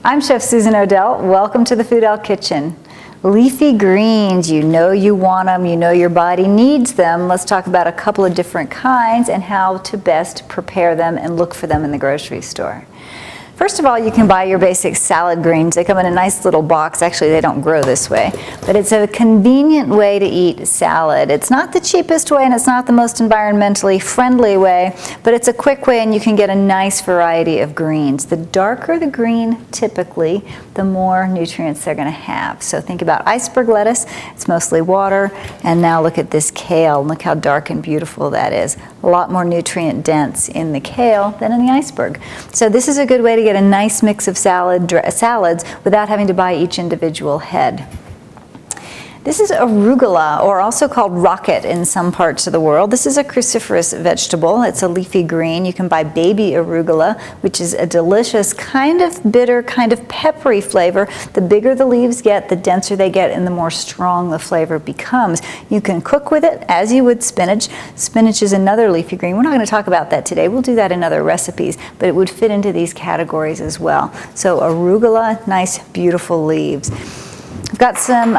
I'm Chef Susan Odell. Welcome to the Foodell Kitchen. Leafy greens, you know you want them, you know your body needs them. Let's talk about a couple of different kinds and how to best prepare them and look for them in the grocery store. First of all, you can buy your basic salad greens. They come in a nice little box. Actually, they don't grow this way, but it's a convenient way to eat salad. It's not the cheapest way and it's not the most environmentally friendly way, but it's a quick way and you can get a nice variety of greens. The darker the green, typically, the more nutrients they're going to have. So think about iceberg lettuce. It's mostly water. And now look at this kale. Look how dark and beautiful that is. A lot more nutrient dense in the kale than in the iceberg. So this is a good way to get a nice mix of salads without having to buy each individual head. This is arugula, or also called rocket in some parts of the world. This is a cruciferous vegetable. It's a leafy green. You can buy baby arugula, which is a delicious, kind of bitter, kind of peppery flavor. The bigger the leaves get, the denser they get, and the more strong the flavor becomes. You can cook with it as you would spinach. Spinach is another leafy green. We're not going to talk about that today. We'll do that in other recipes, but it would fit into these categories as well. So arugula, nice, beautiful leaves. I've got some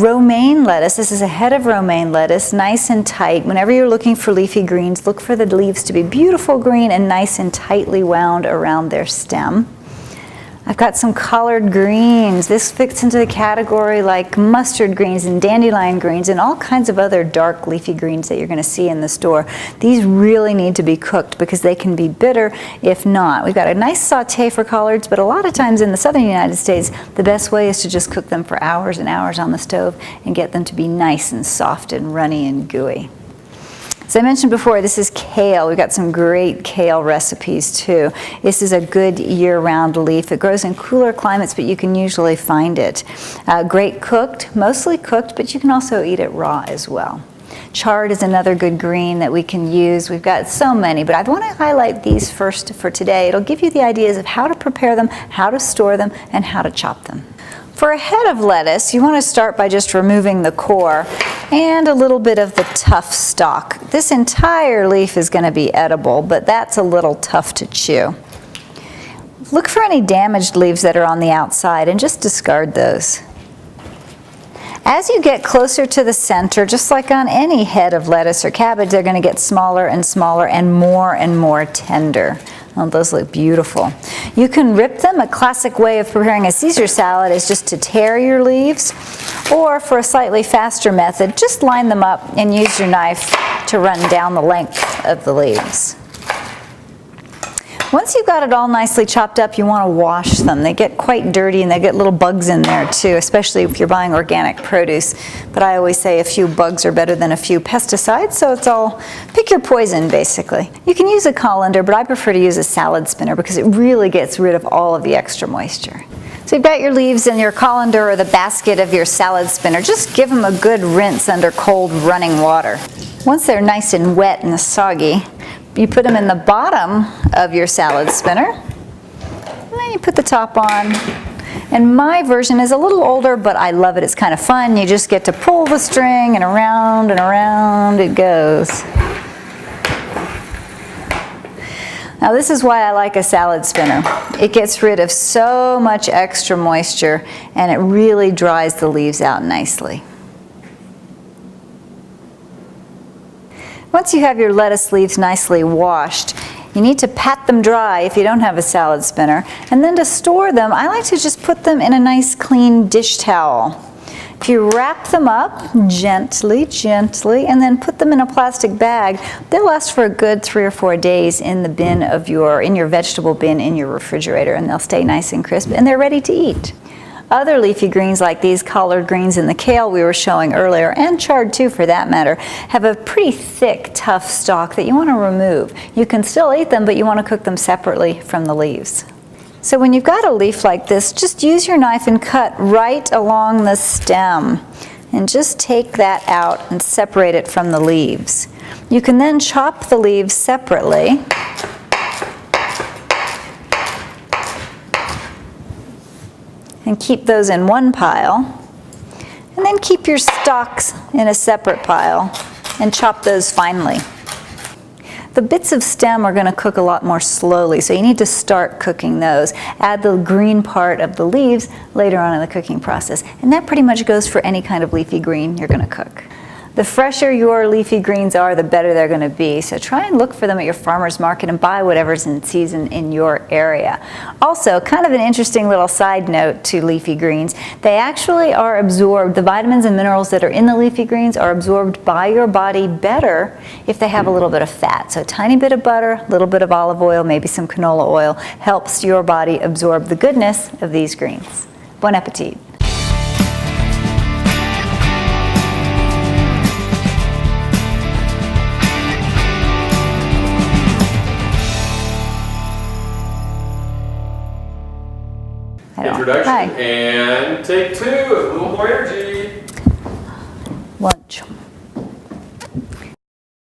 romaine lettuce. This is a head of romaine lettuce, nice and tight. Whenever you're looking for leafy greens, look for the leaves to be beautiful green and nice and tightly wound around their stem. I've got some collard greens. This fits into the category like mustard greens and dandelion greens and all kinds of other dark leafy greens that you're going to see in the store. These really need to be cooked because they can be bitter if not. We've got a nice saute for collards, but a lot of times in the southern United States, the best way is to just cook them for hours and hours on the stove and get them to be nice and soft and runny and gooey. As I mentioned before, this is kale. We've got some great kale recipes too. This is a good year-round leaf. It grows in cooler climates, but you can usually find it. Great cooked, mostly cooked, but you can also eat it raw as well. Chard is another good green that we can use. We've got so many, but I want to highlight these first for today. It'll give you the ideas of how to prepare them, how to store them, and how to chop them. For a head of lettuce, you want to start by just removing the core and a little bit of the tough stalk. This entire leaf is going to be edible, but that's a little tough to chew. Look for any damaged leaves that are on the outside and just discard those. As you get closer to the center, just like on any head of lettuce or cabbage, they're going to get smaller and smaller and more tender. Oh, those look beautiful. You can rip them. A classic way of preparing a Caesar salad is just to tear your leaves, or for a slightly faster method, just line them up and use your knife to run down the length of the leaves. Once you've got it all nicely chopped up, you want to wash them. They get quite dirty and they get little bugs in there too, especially if you're buying organic produce. But I always say a few bugs are better than a few pesticides, so it's all, pick your poison basically. You can use a colander, but I prefer to use a salad spinner because it really gets rid of all of the extra moisture. So you've got your leaves in your colander or the basket of your salad spinner. Just give them a good rinse under cold running water. Once they're nice and wet and soggy, you put them in the bottom of your salad spinner, and then you put the top on. And my version is a little older, but I love it. It's kind of fun. You just get to pull the string and around it goes. Now this is why I like a salad spinner. It gets rid of so much extra moisture and it really dries the leaves out nicely. Once you have your lettuce leaves nicely washed, you need to pat them dry if you don't have a salad spinner. And then to store them, I like to just put them in a nice clean dish towel. If you wrap them up gently, and then put them in a plastic bag, they'll last for a good 3 or 4 days in the bin of in your vegetable bin in your refrigerator, and they'll stay nice and crisp, and they're ready to eat. Other leafy greens like these collard greens and the kale we were showing earlier, and chard too for that matter, have a pretty thick, tough stalk that you want to remove. You can still eat them, but you want to cook them separately from the leaves. So when you've got a leaf like this, just use your knife and cut right along the stem. And just take that out and separate it from the leaves. You can then chop the leaves separately. And keep those in one pile. And then keep your stalks in a separate pile and chop those finely. The bits of stem are going to cook a lot more slowly, so you need to start cooking those. Add the green part of the leaves later on in the cooking process. And that pretty much goes for any kind of leafy green you're going to cook. The fresher your leafy greens are, the better they're going to be. So try and look for them at your farmer's market and buy whatever's in season in your area. Also, kind of an interesting little side note to leafy greens, they actually are absorbed, the vitamins and minerals that are in the leafy greens are absorbed by your body better if they have a little bit of fat. So a tiny bit of butter, a little bit of olive oil, maybe some canola oil helps your body absorb the goodness of these greens. Bon appetit. Introduction and take two with a little more energy. Lunch.